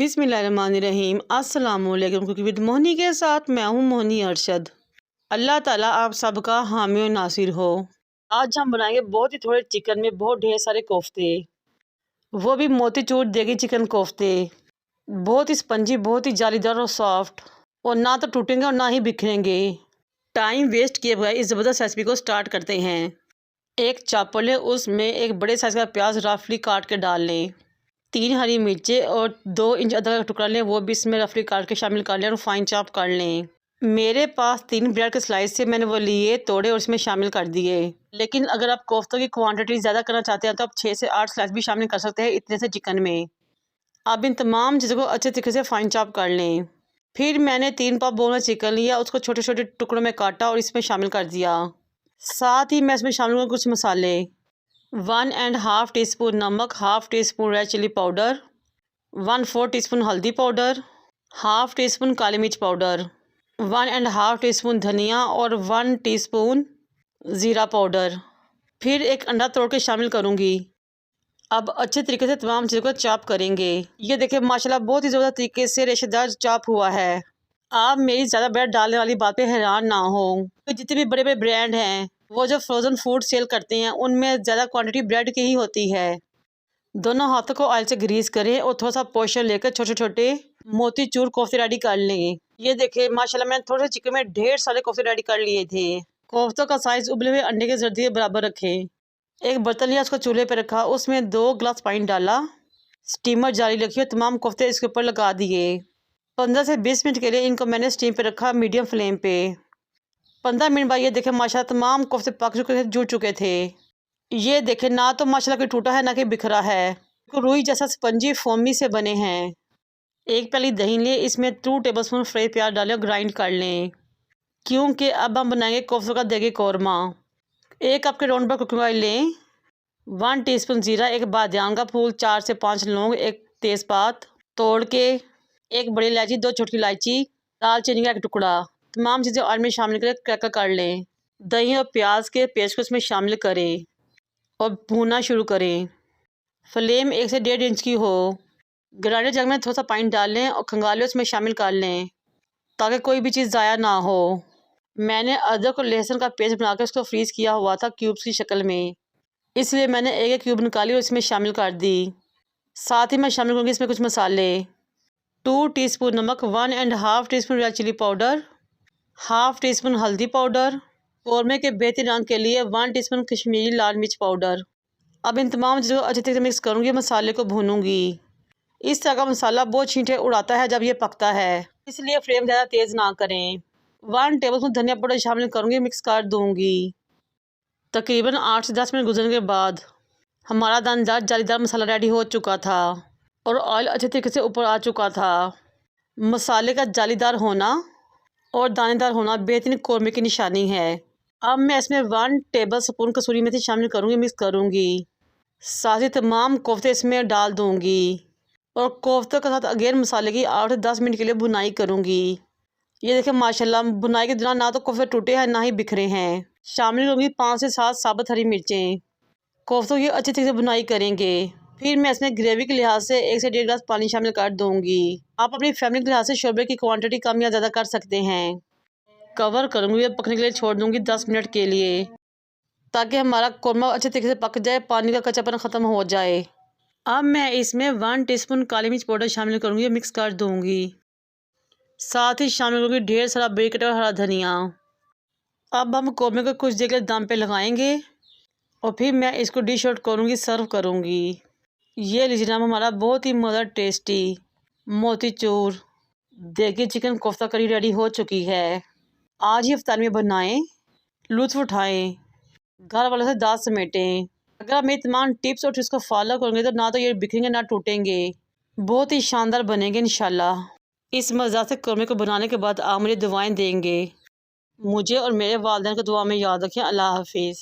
बिस्मिल्लाहिर्रहमानिर्रहीम। अस्सलामुअलैकुम। Cooking with मोहनी के साथ मैं हूँ मोहनी अरशद। अल्लाह ताला आप सबका हामी और नासिर हो। आज हम बनाएंगे बहुत ही थोड़े चिकन में बहुत ढेर सारे कोफ्ते, वो भी मोतीचूर देगी चिकन कोफ्ते। बहुत ही स्पंजी, बहुत ही जालीदार और सॉफ्ट, और ना तो टूटेंगे और ना ही बिखरेंगे। टाइम वेस्ट किए बगैर इस ज़बरदस्त रेसिपी को स्टार्ट करते हैं। एक चापर लें, उसमें एक बड़े साइज़ का प्याज रफली काट के डाल लें। 3 हरी मिर्चें और 2 इंच अदरक का टुकड़ा लें, वो भी इसमें रफली काट के शामिल कर लें और फाइन चॉप कर लें। मेरे पास 3 ब्रेड के स्लाइस से मैंने वो लिए, तोड़े और इसमें शामिल कर दिए। लेकिन अगर आप कोफ्तों की क्वांटिटी ज़्यादा करना चाहते हैं तो आप 6 से 8 स्लाइस भी शामिल कर सकते हैं इतने से चिकन में। अब इन तमाम चीज़ों को अच्छे तरीके से फाइन चॉप कर लें। फिर मैंने 3 पाव बोन में चिकन लिया, उसको छोटे छोटे टुकड़ों में काटा और इसमें शामिल कर दिया। साथ ही मैं इसमें शामिल करूँगा कुछ मसाले। 1.5 टीस्पून नमक, 1/2 teaspoon red chilli powder, 1/4 teaspoon हल्दी पाउडर, 1/2 टीस्पून काली मिर्च पाउडर, 1.5 टीस्पून धनिया और 1 टीस्पून ज़ीरा पाउडर। फिर एक अंडा तोड़ के शामिल करूँगी। अब अच्छे तरीके से तमाम चीज़ों को चॉप करेंगे। ये देखिए माशाल्लाह बहुत ही ज़बरदस्त तरीके से रेशेदार चॉप हुआ है। आप मेरी ज़्यादा ब्रेड डालने वाली बात पे हैरान ना हो, तो जितने भी बड़े बड़े ब्रांड हैं, वो जो फ्रोज़न फूड सेल करते हैं, उनमें ज़्यादा क्वांटिटी ब्रेड की ही होती है। दोनों हाथों को ऑयल से ग्रीस करें और थोड़ा सा पोर्शन लेकर छोटे छोटे मोतीचूर कोफ्ते रेडी कर लें। ये देखिए माशाल्लाह मैंने थोड़े से चिकन में ढेर सारे कोफ्ते रेडी कर लिए थे। कोफ्तों का साइज़ उबले हुए अंडे के जर्दी के बराबर रखें। एक बर्तन लिया, उसको चूल्हे पर रखा, उसमें 2 गिलास पानी डाला, स्टीमर जारी रखी और तमाम कोफ्ते इसके ऊपर लगा दिए। 15 से 20 मिनट के लिए इनको मैंने स्टीम पे रखा, मीडियम फ्लेम पे। 15 मिनट बाद ये देखें माशाल्लाह तमाम कोफ्ते पक चुके थे, जुड़ चुके थे। ये देखें ना तो माशाल्लाह कोई टूटा है ना कि बिखरा है, रुई जैसा स्पंजी फोमी से बने हैं। एक प्याली दही लें, इसमें 2 टेबलस्पून फ्रेश प्याज डालें और ग्राइंड कर लें, क्योंकि अब हम बनाएंगे कोफ्तों का देगी कौरमा। 1 कप के राउंड पर कुकिंग ऑयल लें, 1 टीस्पून ज़ीरा, एक बादियान का फूल, 4 से 5 लौंग, एक तेज़पात तोड़ के, एक बड़ी इलायची, 2 छोटी इलायची, दालचीनी का एक टुकड़ा। तमाम चीज़ें ऑयल में शामिल करके क्रैकल कर लें। दही और प्याज के पेस्ट को इसमें शामिल करें और भूनना शुरू करें। फ्लेम 1 से 1.5 इंच की हो। ग्राइंडर जग में थोड़ा सा पानी डाल लें और खंगाले उसमें शामिल कर लें, ताकि कोई भी चीज़ ज़ाया ना हो। मैंने अदरक और लहसुन का पेस्ट बनाकर उसको फ्रीज़ किया हुआ था क्यूब्स की शक्ल में, इसलिए मैंने एक एक क्यूब निकाली और इसमें शामिल कर दी। साथ ही मैं शामिल करूँगी इसमें कुछ मसाले। 2 टीस्पून नमक, 1.5 teaspoon red chilli powder, 1/2 teaspoon हल्दी पाउडर, कौरमे के बेहतरीन रंग के लिए 1 टीस्पून कश्मीरी लाल मिर्च पाउडर। अब इन तमाम चीज़ों को अच्छी तरह से मिक्स करूँगी, मसाले को भूनूंगी। इस तरह का मसाला बहुत छींटे उड़ाता है जब ये पकता है, इसलिए फ्लेम ज़्यादा तेज़ ना करें। 1 टेबलस्पून धनिया पाउडर शामिल करूँगी, मिक्स कर दूँगी। तकरीबन 8 से 10 मिनट गुजरने के बाद हमारा दानेदार जालीदार मसाला रेडी हो चुका था और ऑयल अच्छे तरीके से ऊपर आ चुका था। मसाले का जालीदार होना और दानेदार होना बेहतरीन कौरमे की निशानी है। अब मैं इसमें 1 टेबल स्पून कसूरी मेथी शामिल करूँगी, मिक्स करूँगी। साथ ही तमाम कोफ्ते इसमें डाल दूँगी और कोफ्तों के साथ अगेन मसाले की 8 से 10 मिनट के लिए भुनाई करूँगी। ये देखें माशाल्लाह भुनाई के दौरान ना तो कोफ्ते टूटे हैं ना ही बिखरे हैं। शामिल करूँगी 5 से 7 साबुत हरी मिर्चें। कोफ्तों की अच्छी तरह से भुनाई करेंगे। फिर मैं इसमें ग्रेवी के लिहाज से 1 से 1.5 गिलास पानी शामिल कर दूँगी। आप अपनी फैमिली के लिहाज से शोरबे की क्वांटिटी कम या ज़्यादा कर सकते हैं। कवर करूँगी और पकने के लिए छोड़ दूँगी 10 मिनट के लिए, ताकि हमारा कौरमा अच्छे तरीके से पक जाए, पानी का कच्चापन ख़त्म हो जाए। अब मैं इसमें 1 टीस्पून काली मिर्च पाउडर शामिल करूँगी, मिक्स कर दूँगी। साथ ही शामिल करूँगी ढेर सारा बारीक कटा हरा धनिया। अब हम कौरमे को कुछ देर के लिए दम पे लगाएंगे और फिर मैं इसको डिश आउट करूँगी, सर्व करूँगी। ये लीजिए जनाब हमारा बहुत ही मज़ेदार टेस्टी मोतीचूर देगी चिकन कोफ्ता करी रेडी हो चुकी है। आज ही इफ्तार में बनाएं, लुत्फ़ उठाएं, घर वालों से दाद समेटें। अगर आप मेरी तमाम टिप्स और ट्रिक्स को फॉलो करेंगे तो ना तो ये बिखरेंगे ना टूटेंगे, बहुत ही शानदार बनेंगे इंशाल्लाह। इस मज़ेदार से कौरमे को बनाने के बाद आप मुझे दुआएं देंगे। मुझे और मेरे वालिदैन को दुआ में याद रखें। अल्लाह हाफिज़।